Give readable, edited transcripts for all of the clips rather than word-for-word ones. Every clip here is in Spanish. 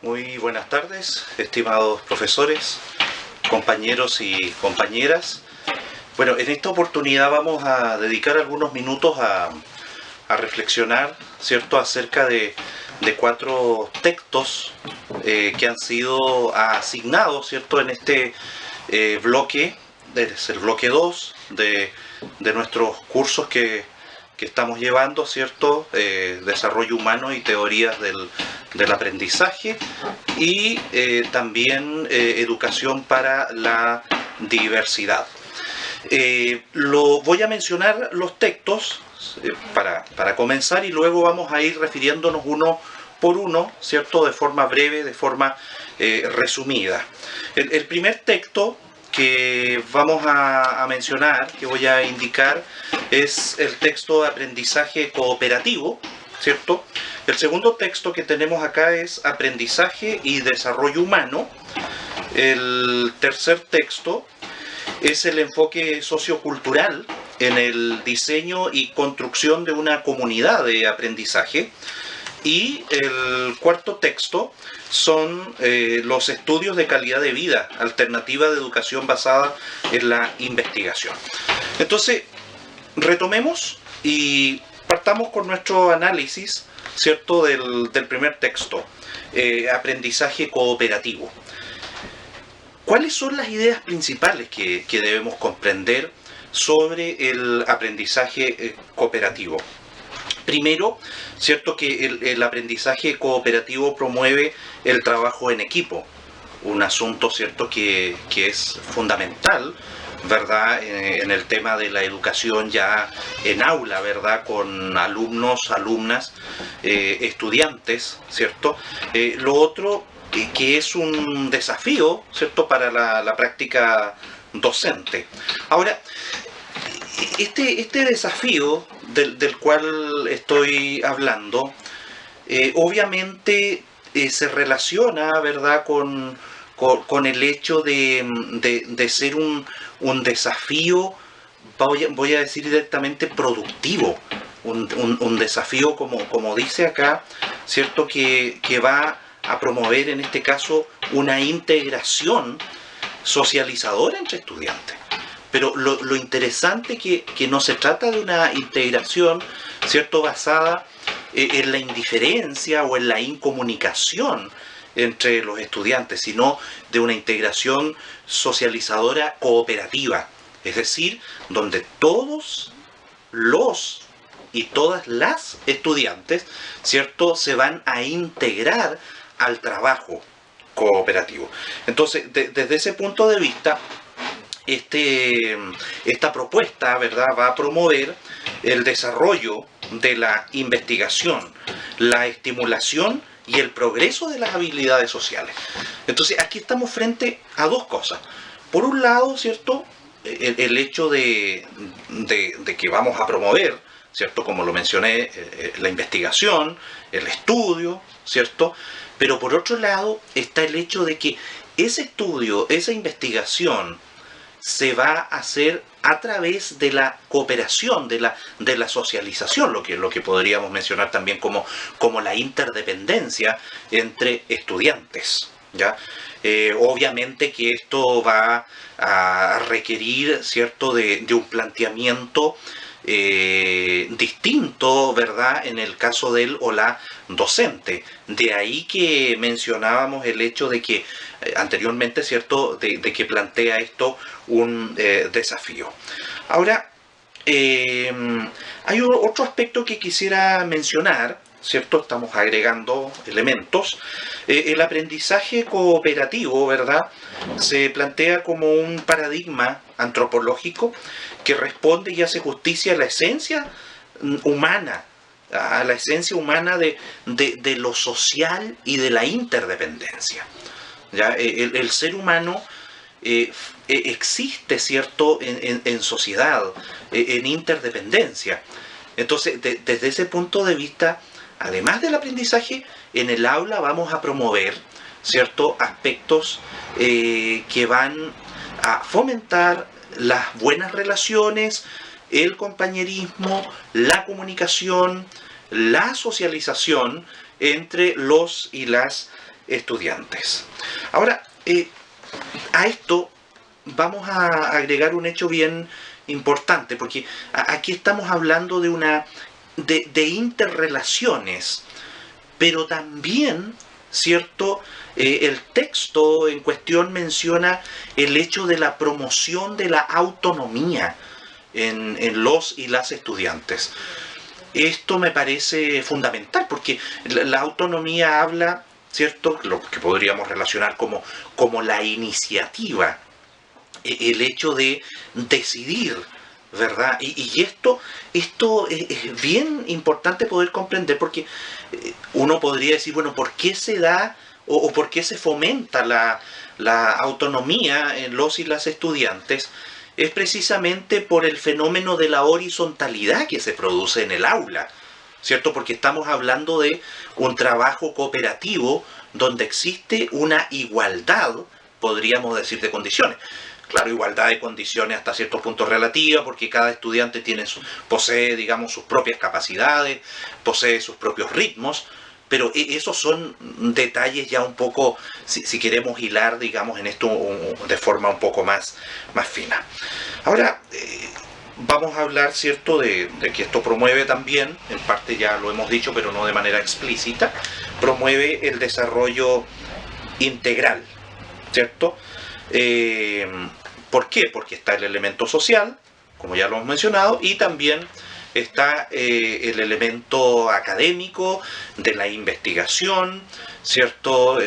Muy buenas tardes, estimados profesores, compañeros y compañeras. Bueno, en esta oportunidad vamos a dedicar algunos minutos a reflexionar, ¿cierto?, acerca de cuatro textos que han sido asignados, ¿cierto?, en este bloque, es el bloque 2 de nuestros cursos que estamos llevando, ¿cierto? Desarrollo humano y teorías del aprendizaje y también educación para la diversidad. Voy a mencionar los textos para comenzar y luego vamos a ir refiriéndonos uno por uno, ¿cierto? De forma breve, de forma resumida. El primer texto que vamos a mencionar, que voy a indicar, es el texto de aprendizaje cooperativo, ¿cierto? El segundo texto que tenemos acá es aprendizaje y desarrollo humano. El tercer texto es el enfoque sociocultural en el diseño y construcción de una comunidad de aprendizaje. Y el cuarto texto son los estudios de calidad de vida, alternativa de educación basada en la investigación. Entonces, retomemos y partamos con nuestro análisis, ¿cierto?, del primer texto, aprendizaje cooperativo. ¿Cuáles son las ideas principales que debemos comprender sobre el aprendizaje cooperativo? Primero, cierto que el aprendizaje cooperativo promueve el trabajo en equipo, un asunto, cierto, que es fundamental, ¿verdad?, en el tema de la educación ya en aula, ¿verdad?, con alumnos, alumnas, estudiantes, ¿cierto? Lo otro, que es un desafío, ¿cierto?, para la práctica docente. Ahora, este desafío del cual estoy hablando, obviamente se relaciona, ¿verdad?, con el hecho de ser un desafío, voy a decir directamente, productivo. Un desafío, como dice acá, ¿cierto?, que va a promover en este caso una integración socializadora entre estudiantes. Pero lo interesante que no se trata de una integración, ¿cierto?, basada en la indiferencia o en la incomunicación entre los estudiantes, sino de una integración socializadora cooperativa, es decir, donde todos los y todas las estudiantes, ¿cierto?, se van a integrar al trabajo cooperativo. Entonces, desde ese punto de vista, esta propuesta, ¿verdad?, va a promover el desarrollo de la investigación, la estimulación y el progreso de las habilidades sociales. Entonces, aquí estamos frente a dos cosas. Por un lado, ¿cierto?, el hecho de que vamos a promover, ¿cierto?, como lo mencioné, la investigación, el estudio, ¿cierto? Pero por otro lado está el hecho de que ese estudio, esa investigación, se va a hacer a través de la cooperación, de la socialización, lo que podríamos mencionar también como la interdependencia entre estudiantes, ¿ya? Obviamente que esto va a requerir, ¿cierto?, de un planteamiento distinto, ¿verdad?, en el caso del o la docente. De ahí que mencionábamos el hecho de que anteriormente, ¿cierto?, de que plantea esto un desafío. Ahora, hay otro aspecto que quisiera mencionar, ¿cierto? Estamos agregando elementos. El aprendizaje cooperativo, ¿verdad?, se plantea como un paradigma antropológico que responde y hace justicia a la esencia humana, a la esencia humana de lo social y de la interdependencia. ¿Ya? El ser humano existe, ¿cierto?, en sociedad, en interdependencia. Entonces, desde ese punto de vista, además del aprendizaje, en el aula vamos a promover, ¿cierto?, aspectos que van a fomentar las buenas relaciones, el compañerismo, la comunicación, la socialización entre los y las estudiantes. Ahora, a esto vamos a agregar un hecho bien importante, porque aquí estamos hablando de interrelaciones, pero también, ¿cierto? El texto en cuestión menciona el hecho de la promoción de la autonomía en los y las estudiantes. Esto me parece fundamental, porque la autonomía habla, ¿cierto?, lo que podríamos relacionar como la iniciativa, el hecho de decidir, ¿verdad? Y esto es bien importante poder comprender, porque uno podría decir, bueno, ¿por qué se da o por qué se fomenta la autonomía en los y las estudiantes? Es precisamente por el fenómeno de la horizontalidad que se produce en el aula, ¿cierto? Porque estamos hablando de un trabajo cooperativo donde existe una igualdad, podríamos decir, de condiciones. Claro, igualdad de condiciones hasta cierto punto relativa, porque cada estudiante posee, digamos, sus propias capacidades, posee sus propios ritmos, pero esos son detalles ya un poco, si queremos hilar, digamos, en esto de forma un poco más fina. Ahora, vamos a hablar, ¿cierto?, de que esto promueve también, en parte ya lo hemos dicho, pero no de manera explícita, promueve el desarrollo integral, ¿cierto? ¿Por qué? Porque está el elemento social, como ya lo hemos mencionado, y también está el elemento académico de la investigación, ¿cierto?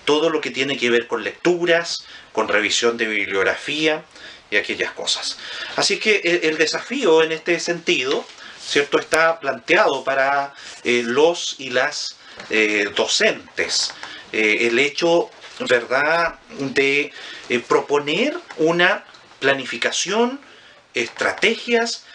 Todo lo que tiene que ver con lecturas, con revisión de bibliografía y aquellas cosas. Así que el desafío en este sentido, ¿cierto?, está planteado para los y las docentes. El hecho, ¿verdad?, de proponer una planificación, estrategias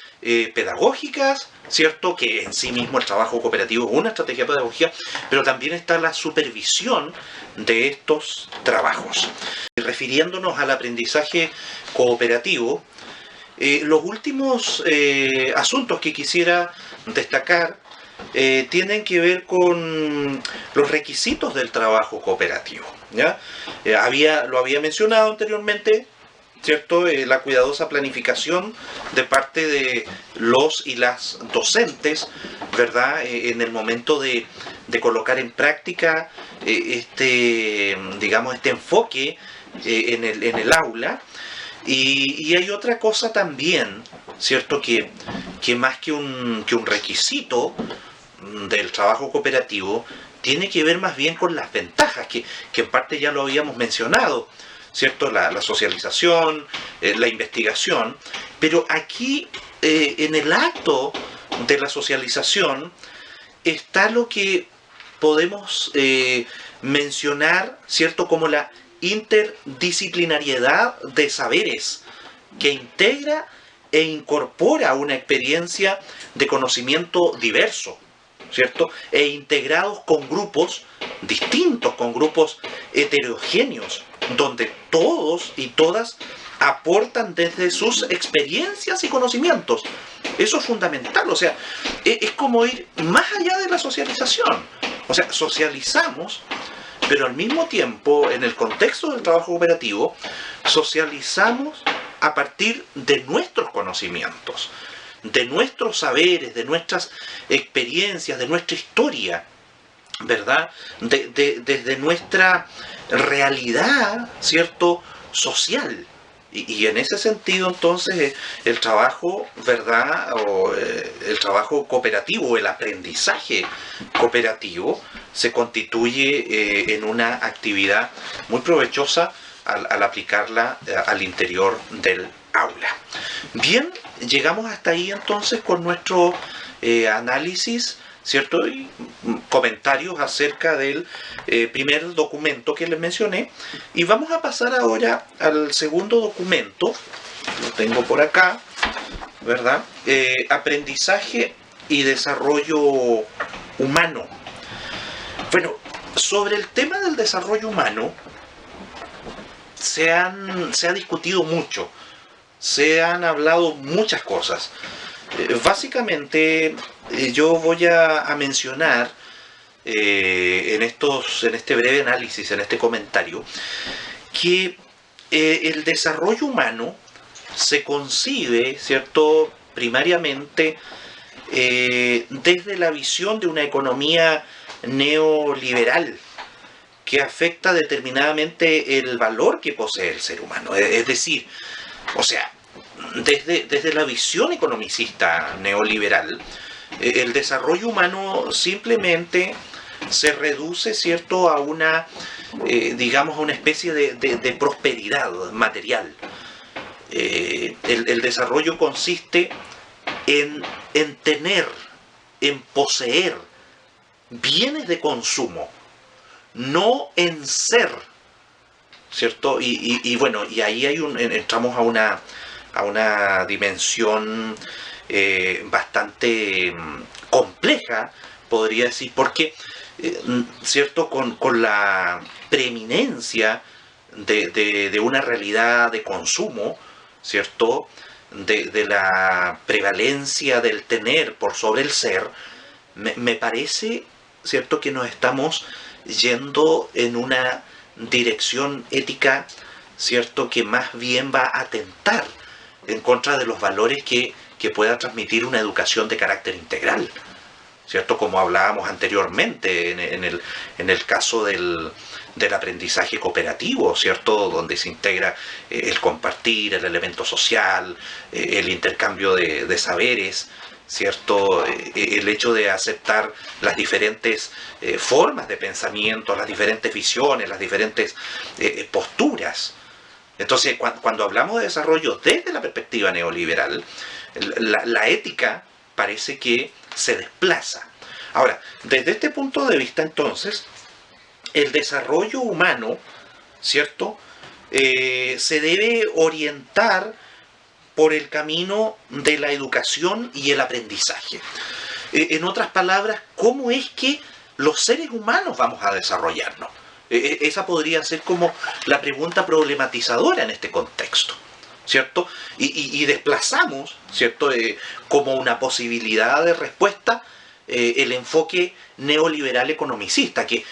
pedagógicas, ¿cierto?, que en sí mismo el trabajo cooperativo es una estrategia pedagógica, pero también está la supervisión de estos trabajos. Refiriéndonos al aprendizaje cooperativo, los últimos asuntos que quisiera destacar tienen que ver con los requisitos del trabajo cooperativo, ¿ya? Lo había mencionado anteriormente, ¿cierto? La cuidadosa planificación de parte de los y las docentes, ¿verdad? En el momento de colocar en práctica digamos, este enfoque en el aula. Y hay otra cosa también, ¿cierto?, que más que un requisito del trabajo cooperativo, tiene que ver más bien con las ventajas, que en parte ya lo habíamos mencionado, ¿cierto? La socialización, la investigación, pero aquí en el acto de la socialización está lo que podemos mencionar, ¿cierto?, como la interdisciplinariedad de saberes, que integra e incorpora una experiencia de conocimiento diverso, ¿cierto?, e integrados con grupos distintos, con grupos heterogéneos, donde todos y todas aportan desde sus experiencias y conocimientos. Eso es fundamental, o sea, es como ir más allá de la socialización. O sea, socializamos, pero al mismo tiempo, en el contexto del trabajo cooperativo, socializamos a partir de nuestros conocimientos, de nuestros saberes, de nuestras experiencias, de nuestra historia, ¿verdad? Desde nuestra realidad, ¿cierto?, social. Y en ese sentido, entonces, el trabajo, ¿verdad?, el trabajo cooperativo, el aprendizaje cooperativo, se constituye en una actividad muy provechosa al aplicarla al interior del aula. Bien, llegamos hasta ahí entonces con nuestro análisis, ¿cierto?, y comentarios acerca del primer documento que les mencioné, y vamos a pasar ahora al segundo documento. Lo tengo por acá, ¿verdad? Aprendizaje y desarrollo humano. Bueno, sobre el tema del desarrollo humano se ha discutido mucho, se han hablado muchas cosas. Básicamente yo voy a mencionar en este breve análisis, en este comentario, que el desarrollo humano se concibe, ¿cierto?, primariamente desde la visión de una economía neoliberal que afecta determinadamente el valor que posee el ser humano. Es decir, o sea, desde la visión economicista neoliberal, el desarrollo humano simplemente se reduce, ¿cierto?, a una, digamos, a una especie de prosperidad material. El desarrollo consiste en tener, en poseer bienes de consumo, no en ser, ¿cierto? Y bueno, y ahí entramos a una dimensión bastante compleja, podría decir, porque, ¿cierto?, con la preeminencia de una realidad de consumo, ¿cierto?, de la prevalencia del tener por sobre el ser, me parece, ¿cierto?, que nos estamos yendo en una dirección ética, ¿cierto?, que más bien va a atentar en contra de los valores que pueda transmitir una educación de carácter integral, ¿cierto?, como hablábamos anteriormente en el caso del aprendizaje cooperativo, ¿cierto?, donde se integra el compartir, el elemento social, el intercambio de saberes, ¿cierto?, el hecho de aceptar las diferentes formas de pensamiento, las diferentes visiones, las diferentes posturas. Entonces, cuando hablamos de desarrollo desde la perspectiva neoliberal, la ética parece que se desplaza. Ahora, desde este punto de vista, entonces, el desarrollo humano, ¿cierto?, se debe orientar por el camino de la educación y el aprendizaje. En otras palabras, ¿cómo es que los seres humanos vamos a desarrollarnos? Esa podría ser como la pregunta problematizadora en este contexto, ¿cierto? Y desplazamos, ¿cierto?, como una posibilidad de respuesta el enfoque neoliberal economicista, que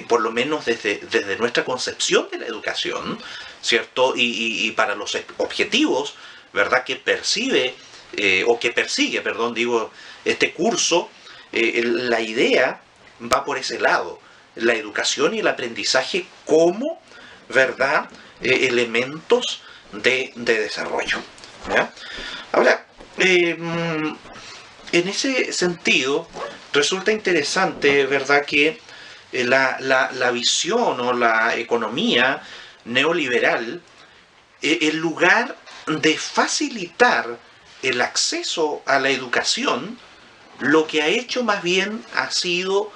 por lo menos desde nuestra concepción de la educación, ¿cierto?, y para los objetivos, ¿verdad?, que percibe, o que persigue, perdón, digo, este curso, la idea va por ese lado, la educación y el aprendizaje como, ¿verdad?, elementos de desarrollo, ¿ya? Ahora, en ese sentido, resulta interesante, ¿verdad?, que la visión o la economía neoliberal, en lugar de facilitar el acceso a la educación, lo que ha hecho más bien ha sido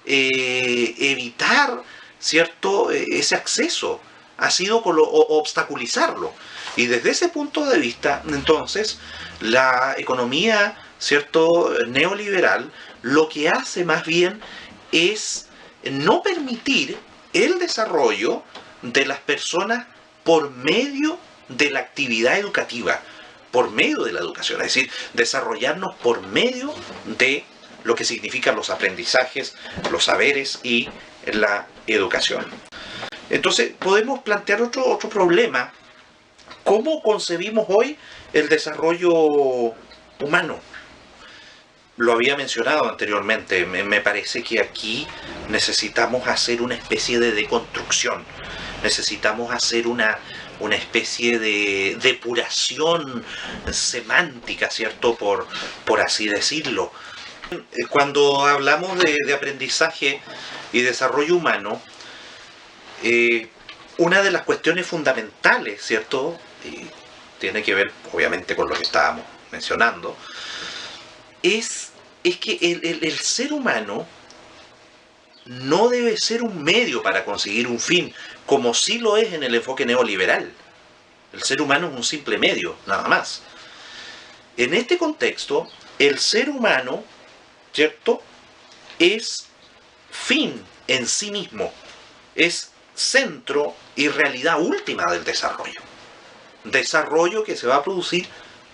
evitar, ¿cierto?, ese acceso, ha sido obstaculizarlo. Y desde ese punto de vista, entonces, la economía, ¿cierto?, neoliberal, lo que hace más bien es no permitir el desarrollo de las personas por medio de la actividad educativa, por medio de la educación, es decir, desarrollarnos por medio de lo que significan los aprendizajes, los saberes y la educación. Entonces, podemos plantear otro problema. ¿Cómo concebimos hoy el desarrollo humano? Lo había mencionado anteriormente, me parece que aquí necesitamos hacer una especie de deconstrucción, necesitamos hacer una especie de depuración semántica, ¿cierto?, por así decirlo. Cuando hablamos de aprendizaje y desarrollo humano, una de las cuestiones fundamentales, ¿cierto?, y tiene que ver obviamente con lo que estábamos mencionando, es que el ser humano no debe ser un medio para conseguir un fin, como sí lo es en el enfoque neoliberal. El ser humano es un simple medio, nada más. En este contexto, el ser humano, ¿cierto?, es fin en sí mismo, es centro y realidad última del desarrollo. Desarrollo que se va a producir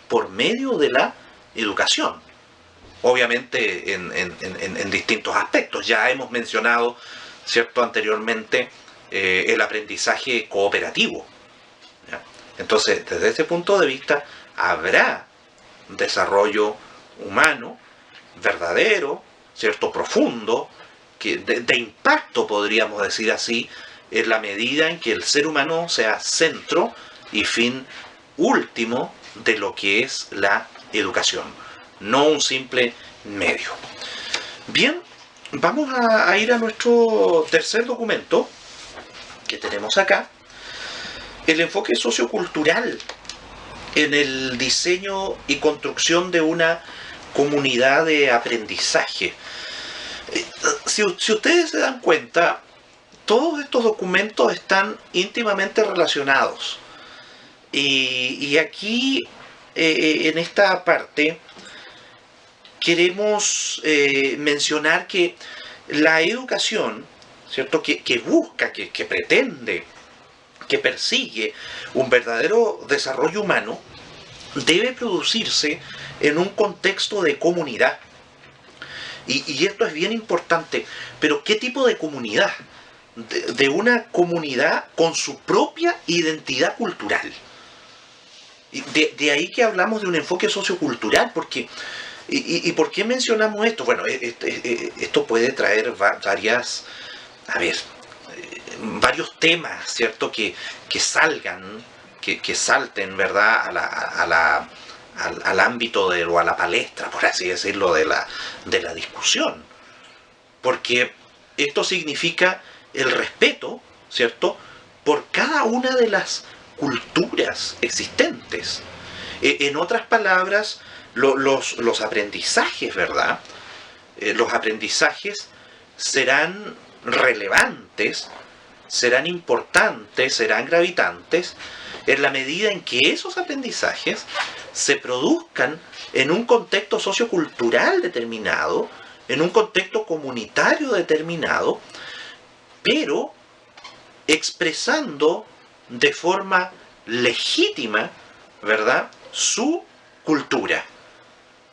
por medio de la educación. obviamente en distintos aspectos. Ya hemos mencionado, ¿cierto?, anteriormente el aprendizaje cooperativo, ¿ya? Entonces, desde ese punto de vista, habrá desarrollo humano verdadero, ¿cierto?, profundo, de impacto, podríamos decir así, en la medida en que el ser humano sea centro y fin último de lo que es la educación, no un simple medio. Bien, vamos a ir a nuestro tercer documento que tenemos acá, el enfoque sociocultural en el diseño y construcción de una comunidad de aprendizaje. Si ustedes se dan cuenta, todos estos documentos están íntimamente relacionados. Y aquí, en esta parte, queremos mencionar que la educación, ¿cierto?, que busca, que pretende, que persigue un verdadero desarrollo humano, debe producirse en un contexto de comunidad. Y esto es bien importante. Pero ¿qué tipo de comunidad? De una comunidad con su propia identidad cultural. De ahí que hablamos de un enfoque sociocultural, porque ¿y por qué mencionamos esto? Bueno, esto puede traer varios temas, ¿cierto?, que salgan, que salten, ¿verdad?, al ámbito o a la palestra, por así decirlo, de la discusión. Porque esto significa el respeto, ¿cierto?, por cada una de las culturas existentes. En otras palabras, los aprendizajes, ¿verdad? Los aprendizajes serán relevantes, serán importantes, serán gravitantes, en la medida en que esos aprendizajes se produzcan en un contexto sociocultural determinado, en un contexto comunitario determinado, pero expresando de forma legítima, ¿verdad?, su cultura.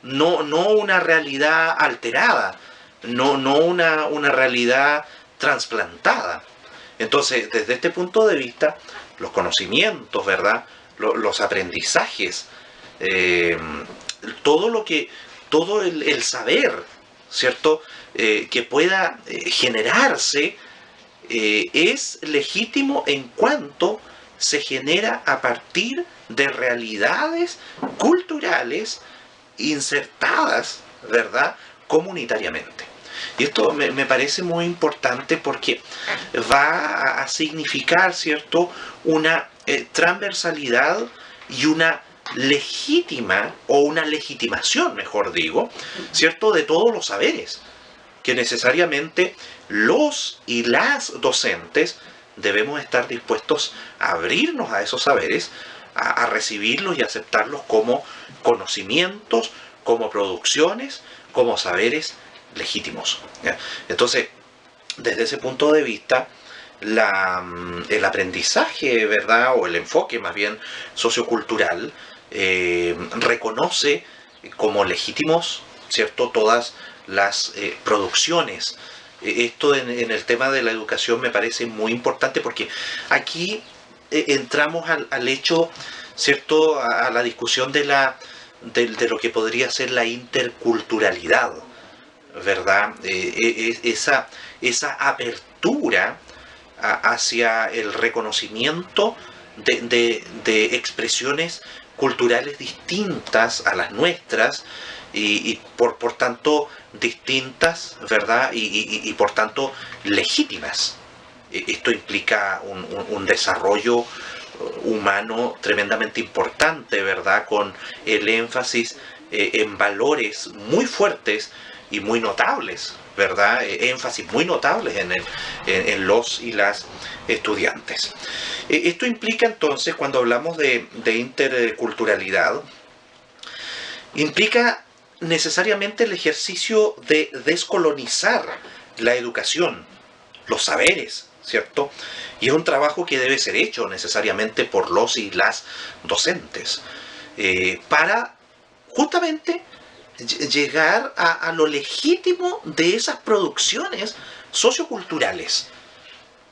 No una realidad alterada, no una realidad trasplantada. Entonces, desde este punto de vista, los conocimientos, ¿verdad?, los aprendizajes, todo el saber, ¿cierto?, que pueda generarse, es legítimo en cuanto se genera a partir de realidades culturales insertadas, ¿verdad?, comunitariamente. Y esto me parece muy importante porque va a significar, ¿cierto?, una transversalidad y una legítima, o una legitimación, mejor digo, ¿cierto?, de todos los saberes, que necesariamente los y las docentes debemos estar dispuestos a abrirnos a esos saberes, a recibirlos y aceptarlos como conocimientos, como producciones, como saberes legítimos, ¿ya? Entonces, desde ese punto de vista, el aprendizaje, ¿verdad?, o el enfoque más bien sociocultural, reconoce como legítimos, ¿cierto?, todas las producciones. Esto en el tema de la educación me parece muy importante porque aquí entramos al hecho, ¿cierto?, a la discusión de lo que podría ser la interculturalidad, ¿verdad? Esa apertura hacia el reconocimiento de expresiones culturales distintas a las nuestras y por tanto distintas, ¿verdad?, y por tanto legítimas. Esto implica un desarrollo humano tremendamente importante, ¿verdad?, con el énfasis en valores muy fuertes y muy notables, ¿verdad?, énfasis muy notables en los y las estudiantes. Esto implica entonces, cuando hablamos de interculturalidad, implica necesariamente el ejercicio de descolonizar la educación, los saberes, ¿cierto? Y es un trabajo que debe ser hecho necesariamente por los y las docentes, para justamente llegar a lo legítimo de esas producciones socioculturales.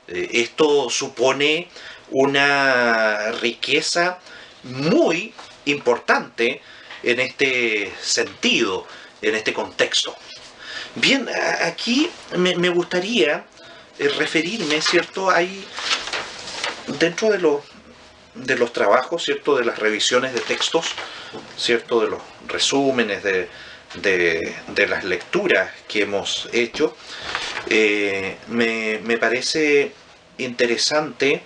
Esto supone una riqueza muy importante en este sentido, en este contexto. Bien, aquí me gustaría referirme, ¿cierto? Hay dentro de los trabajos, ¿cierto? De las revisiones de textos, ¿cierto? De los resúmenes, de las lecturas que hemos hecho, me parece interesante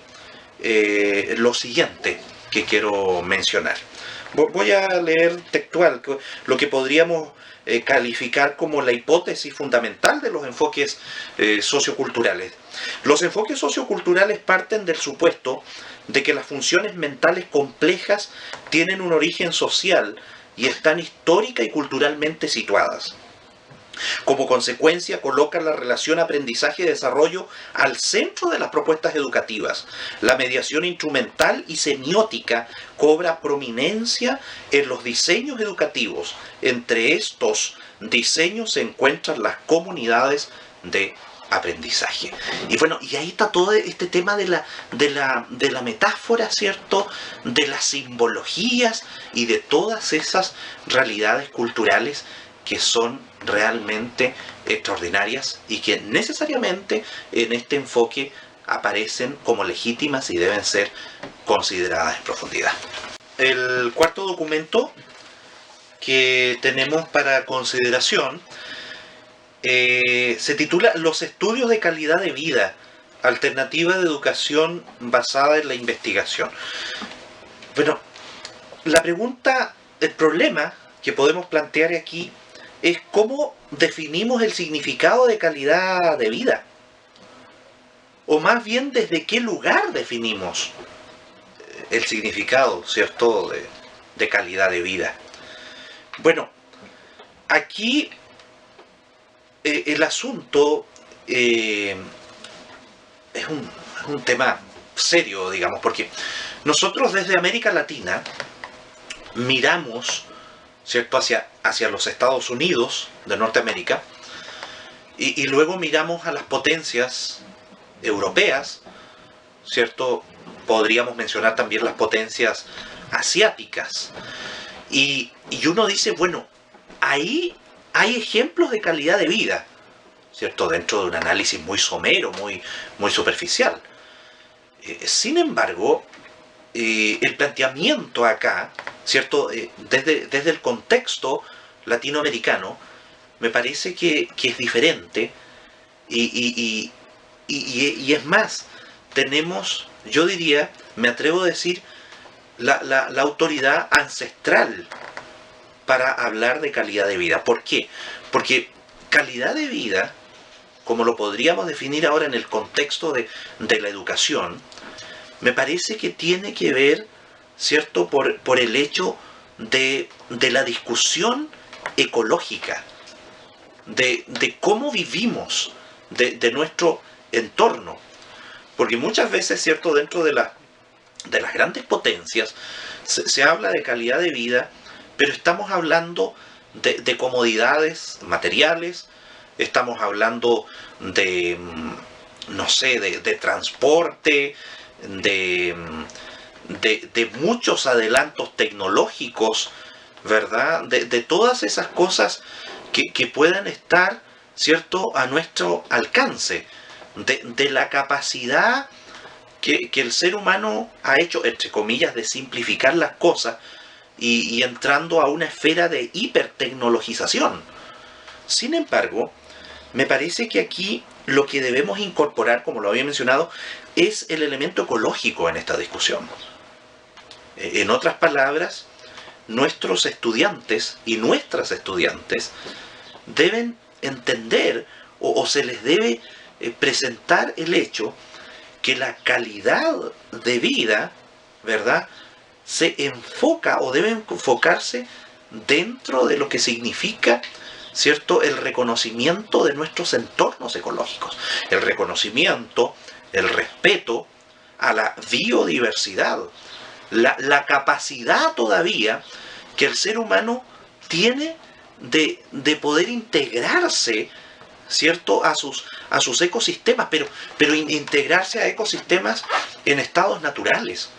lo siguiente que quiero mencionar. Voy a leer textual lo que podríamos calificar como la hipótesis fundamental de los enfoques socioculturales. Los enfoques socioculturales parten del supuesto de que las funciones mentales complejas tienen un origen social y están histórica y culturalmente situadas. Como consecuencia, colocan la relación aprendizaje y desarrollo al centro de las propuestas educativas. La mediación instrumental y semiótica cobra prominencia en los diseños educativos. Entre estos diseños se encuentran las comunidades de aprendizaje. Y bueno, y ahí está todo este tema de la metáfora, ¿cierto? De las simbologías y de todas esas realidades culturales que son realmente extraordinarias y que necesariamente en este enfoque aparecen como legítimas y deben ser consideradas en profundidad. El cuarto documento que tenemos para consideración se titula Los estudios de calidad de vida, alternativa de educación basada en la investigación. Bueno, la pregunta, el problema que podemos plantear aquí es cómo definimos el significado de calidad de vida. O más bien, desde qué lugar definimos el significado, ¿cierto?, de calidad de vida. Bueno, aquí el asunto es un tema serio, digamos, porque nosotros desde América Latina miramos, ¿cierto?, hacia los Estados Unidos de Norteamérica y luego miramos a las potencias europeas, ¿cierto? Podríamos mencionar también las potencias asiáticas. Y uno dice, bueno, ahí hay ejemplos de calidad de vida, ¿cierto? Dentro de un análisis muy somero, muy superficial. Sin embargo, el planteamiento acá, ¿cierto? Desde el contexto latinoamericano, me parece que es diferente y es más, tenemos, yo diría, me atrevo a decir, la autoridad ancestral para hablar de calidad de vida. ¿Por qué? Porque calidad de vida, como lo podríamos definir ahora en el contexto de la educación, me parece que tiene que ver, ¿cierto?, por el hecho de la discusión ecológica, de cómo vivimos, de nuestro entorno. Porque muchas veces, ¿cierto?, dentro de las grandes potencias se habla de calidad de vida, pero estamos hablando de comodidades materiales, estamos hablando de, no sé, de transporte, de muchos adelantos tecnológicos, ¿verdad? De todas esas cosas que puedan estar, ¿cierto?, a nuestro alcance, de la capacidad que el ser humano ha hecho, entre comillas, de simplificar las cosas y entrando a una esfera de hipertecnologización. Sin embargo, me parece que aquí lo que debemos incorporar, como lo había mencionado, es el elemento ecológico en esta discusión. En otras palabras, nuestros estudiantes y nuestras estudiantes deben entender o se les debe presentar el hecho que la calidad de vida, ¿verdad?, se enfoca o debe enfocarse dentro de lo que significa, ¿cierto?, el reconocimiento de nuestros entornos ecológicos, el reconocimiento, el respeto a la biodiversidad, la capacidad todavía que el ser humano tiene de poder integrarse, ¿cierto?, a sus ecosistemas, pero integrarse a ecosistemas en estados naturales.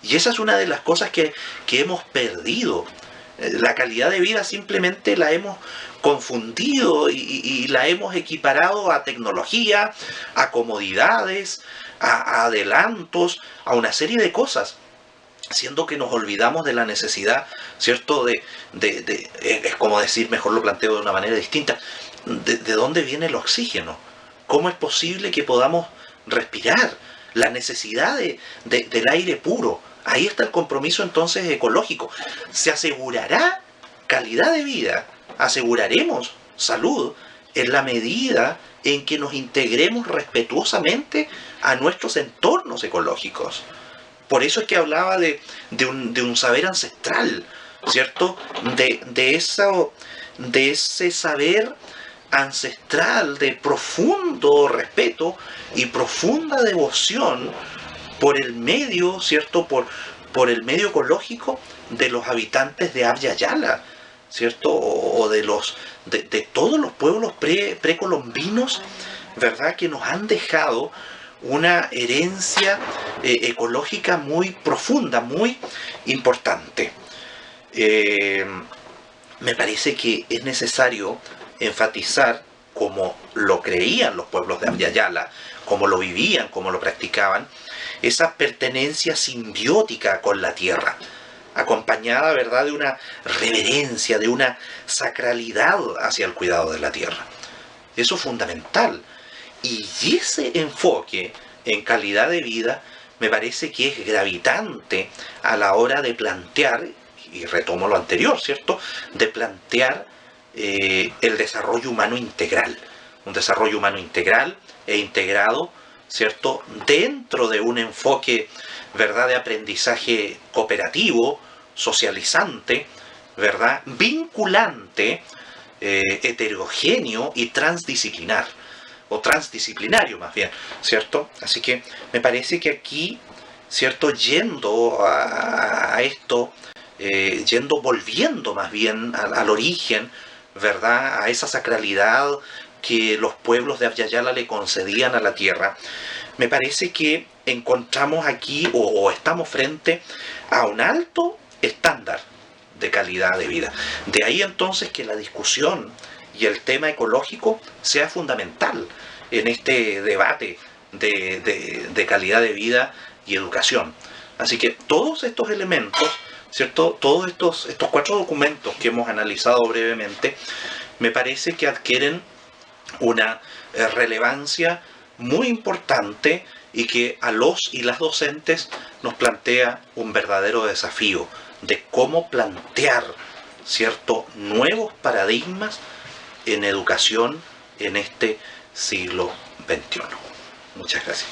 Y esa es una de las cosas que hemos perdido. La calidad de vida simplemente la hemos confundido y la hemos equiparado a tecnología, a comodidades, a adelantos, a una serie de cosas, siendo que nos olvidamos de la necesidad, ¿cierto?, es como decir, mejor lo planteo de una manera distinta, de dónde viene el oxígeno, cómo es posible que podamos respirar, la necesidad del aire puro. Ahí está el compromiso entonces ecológico. Se asegurará calidad de vida, aseguraremos salud en la medida en que nos integremos respetuosamente a nuestros entornos ecológicos. Por eso es que hablaba de un saber ancestral, ¿cierto? De ese saber ancestral, de profundo respeto y profunda devoción por el medio, ¿cierto? Por el medio ecológico de los habitantes de Abya Yala, ¿cierto? O de todos los pueblos precolombinos, ¿verdad?, que nos han dejado una herencia ecológica muy profunda, muy importante. Me parece que es necesario enfatizar, como lo creían los pueblos de Abya Yala, como lo vivían, como lo practicaban, esa pertenencia simbiótica con la tierra, acompañada, ¿verdad?, de una reverencia, de una sacralidad hacia el cuidado de la tierra. Eso es fundamental. Y ese enfoque en calidad de vida me parece que es gravitante a la hora de plantear, y retomo lo anterior, ¿cierto?, de plantear el desarrollo humano integral. Un desarrollo humano integral e integrado, ¿cierto?, dentro de un enfoque, ¿verdad?, de aprendizaje cooperativo, socializante, ¿verdad?, vinculante, heterogéneo y transdisciplinar, o transdisciplinario más bien, ¿cierto? Así que me parece que aquí, ¿cierto?, yendo a esto, volviendo más bien al origen, ¿verdad?, a esa sacralidad que los pueblos de Abya Yala le concedían a la tierra, me parece que encontramos aquí o estamos frente a un alto estándar de calidad de vida. De ahí entonces que la discusión y el tema ecológico sea fundamental en este debate de calidad de vida y educación. Así que todos estos elementos, ¿cierto?, todos estos 4 documentos que hemos analizado brevemente, me parece que adquieren una relevancia muy importante y que a los y las docentes nos plantea un verdadero desafío de cómo plantear, ¿cierto?, nuevos paradigmas en educación en este siglo XXI. Muchas gracias.